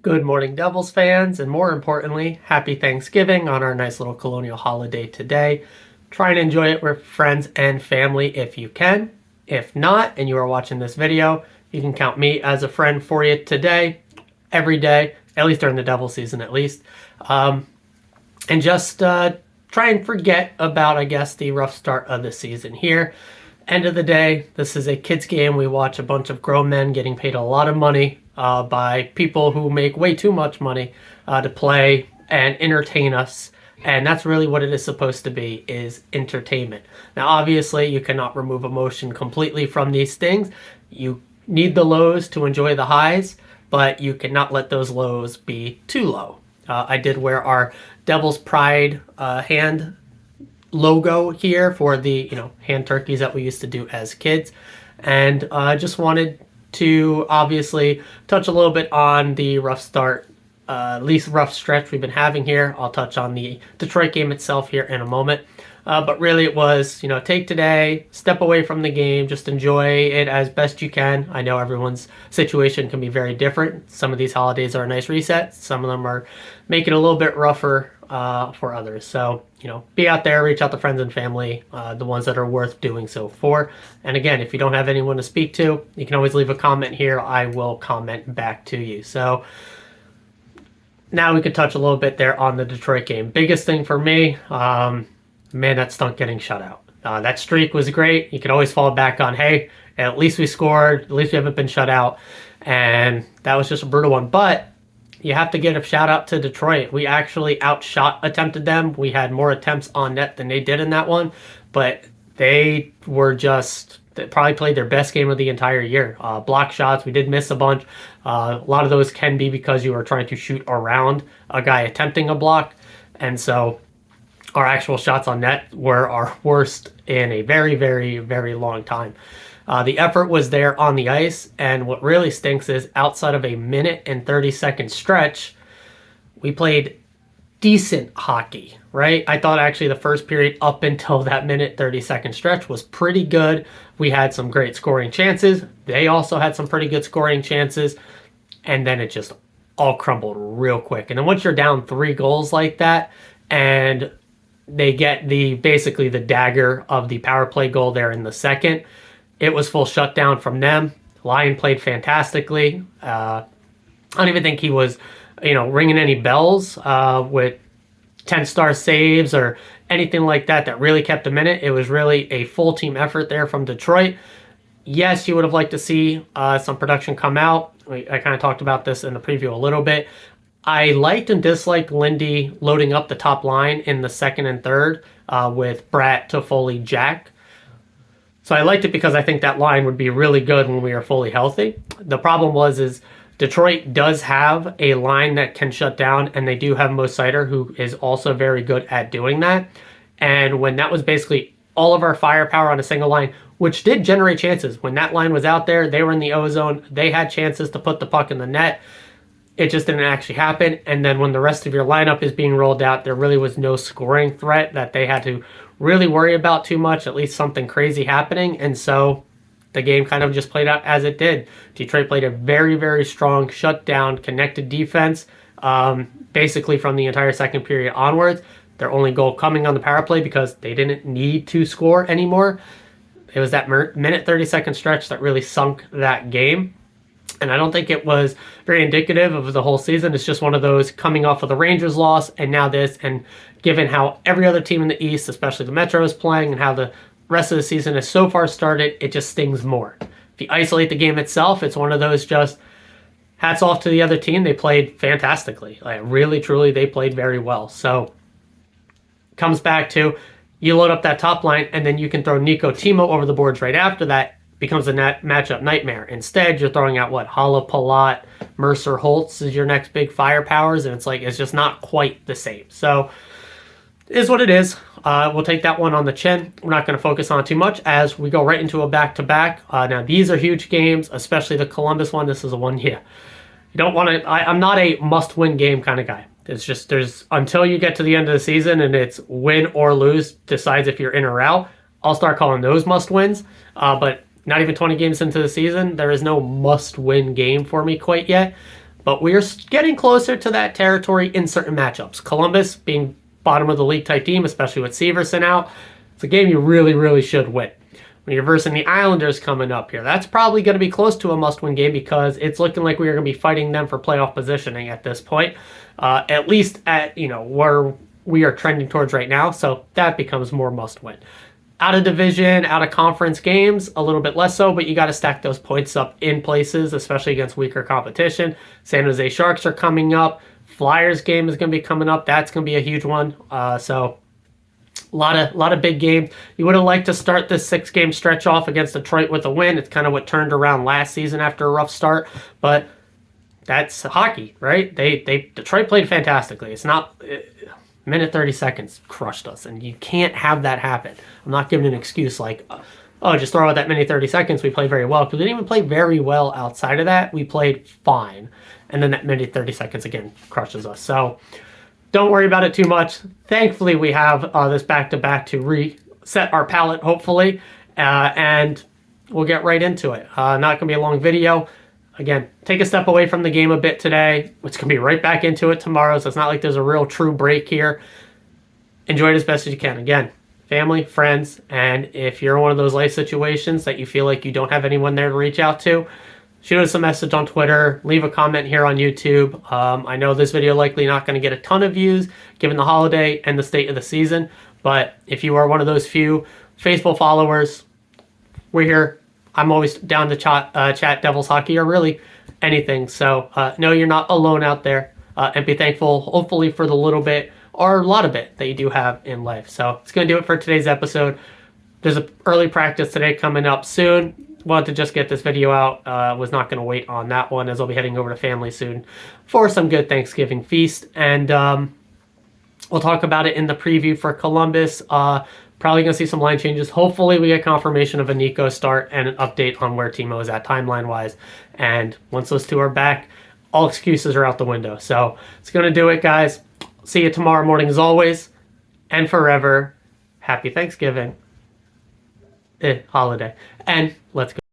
Good morning, Devils fans, and more importantly, happy Thanksgiving on our nice little colonial holiday today. Try and enjoy it with friends and family if you can. If not, and you are watching this video, you can count me as a friend for you today, every day, at least during the Devil season at least. And just try and forget about, I guess, the rough start of the season here. End of the day, this is a kids game. We watch a bunch of grown men getting paid a lot of money by people who make way too much money to play and entertain us. And that's really what it is supposed to be, is entertainment. Now, obviously, you cannot remove emotion completely from these things. You need the lows to enjoy the highs, but you cannot let those lows be too low. I did wear our Devil's Pride hand logo here for the hand turkeys that we used to do as kids, and I just wanted to obviously touch a little bit on the rough start, least rough stretch we've been having here. I'll touch on the Detroit game itself here in a moment, but really it was take today, step away from the game, just enjoy it as best you can. I know everyone's situation can be very different. Some of these holidays are a nice reset, some of them are making it a little bit rougher for others. So, be out there, reach out to friends and family, the ones that are worth doing so for. And again, if you don't have anyone to speak to, you can always leave a comment here. I will comment back to you. So now we could touch a little bit there on the Detroit game. Biggest thing for me, man, that stunk getting shut out. That streak was great. You could always fall back on, hey, at least we scored, at least we haven't been shut out. And that was just a brutal one. But you have to give a shout out to Detroit. We actually attempted them. We had more attempts on net than they did in that one, but they probably played their best game of the entire year. Block shots, we did miss a bunch. A lot of those can be because you were trying to shoot around a guy attempting a block, and so our actual shots on net were our worst in a very, very, very long time. The effort was there on the ice, and what really stinks is outside of a minute and 30-second stretch, we played decent hockey, right? I thought actually the first period up until that minute 30-second stretch was pretty good. We had some great scoring chances. They also had some pretty good scoring chances, and then it just all crumbled real quick. And then once you're down 3 goals like that, and they get basically the dagger of the power play goal there in the second, it was full shutdown from them. Lyon played fantastically. I don't even think he was, ringing any bells with 10-star saves or anything like that really kept him in it. It was really a full team effort there from Detroit. Yes, you would have liked to see some production come out. I kind of talked about this in the preview a little bit. I liked and disliked Lindy loading up the top line in the second and third with Bratt, Toffoli, Jack. So I liked it because I think that line would be really good when we are fully healthy. The problem is Detroit does have a line that can shut down, and they do have Mo Seider, who is also very good at doing that. And when that was basically all of our firepower on a single line, which did generate chances. When that line was out there, they were in the O-zone. They had chances to put the puck in the net. It just didn't actually happen. And then when the rest of your lineup is being rolled out, there really was no scoring threat that they had to really worry about too much, at least something crazy happening. And so the game kind of just played out as it did. Detroit played a very, very strong shutdown, connected defense, basically from the entire second period onwards. Their only goal coming on the power play because they didn't need to score anymore. It was that minute 30-second stretch that really sunk that game. And I don't think it was very indicative of the whole season. It's just one of those coming off of the Rangers loss and now this. And given how every other team in the East, especially the Metro, is playing and how the rest of the season has so far started, it just stings more. If you isolate the game itself, it's one of those just hats off to the other team. They played fantastically. Like, really, truly, they played very well. So comes back to you load up that top line and then you can throw Nico Timo over the boards right after that. Becomes a matchup nightmare. Instead, you're throwing out Hala Palat, Mercer Holtz is your next big firepowers, and it's just not quite the same. So it is what it is. We'll take that one on the chin. We're not going to focus on it too much as we go right into a back-to-back. Now, these are huge games, especially the Columbus one. This is a one here. You don't want to. I'm not a must-win game kind of guy. It's just there's until you get to the end of the season and it's win or lose decides if you're in or out. I'll start calling those must-wins, but not even 20 games into the season, there is no must-win game for me quite yet. but we are getting closer to that territory in certain matchups. Columbus being bottom of the league type team, especially with Severson out, it's a game you really, really should win. When you're versing the Islanders coming up here, that's probably going to be close to a must-win game because it's looking like we're going to be fighting them for playoff positioning at this point, at least at where we are trending towards right now. So that becomes more must-win. Out of division, out of conference games, a little bit less so, but you got to stack those points up in places, especially against weaker competition. San Jose Sharks are coming up. Flyers game is going to be coming up. That's going to be a huge one. So a lot of big games. You would have liked to start this 6-game stretch off against Detroit with a win. It's kind of what turned around last season after a rough start, but that's hockey, right? Detroit played fantastically. It's not minute 30 seconds crushed us, and you can't have that happen. I'm not giving an excuse like, oh, just throw out that minute 30 seconds. We played very well, because we didn't even play very well outside of that. We played fine, and then that minute 30 seconds again crushes us. So don't worry about it too much. Thankfully, we have this back-to-back to reset our palate, hopefully, and we'll get right into it. Not going to be a long video. Again, take a step away from the game a bit today. It's going to be right back into it tomorrow, so it's not like there's a real true break here. Enjoy it as best as you can. Again, family, friends, and if you're in one of those life situations that you feel like you don't have anyone there to reach out to, shoot us a message on Twitter, leave a comment here on YouTube. I know this video likely not going to get a ton of views given the holiday and the state of the season, but if you are one of those few faithful followers, we're here. I'm always down to chat Devils hockey or really anything. So know you're not alone out there, and be thankful, hopefully, for the little bit or a lot of it that you do have in life. So it's going to do it for today's episode. There's an early practice today coming up soon. Wanted to just get this video out. Was not going to wait on that one, as I'll be heading over to family soon for some good Thanksgiving feast. And we'll talk about it in the preview for Columbus. Probably going to see some line changes. Hopefully we get confirmation of a Nico start and an update on where Timo is at timeline-wise. And once those two are back, all excuses are out the window. So it's going to do it, guys. See you tomorrow morning as always. And forever, happy Thanksgiving. Holiday. And let's go.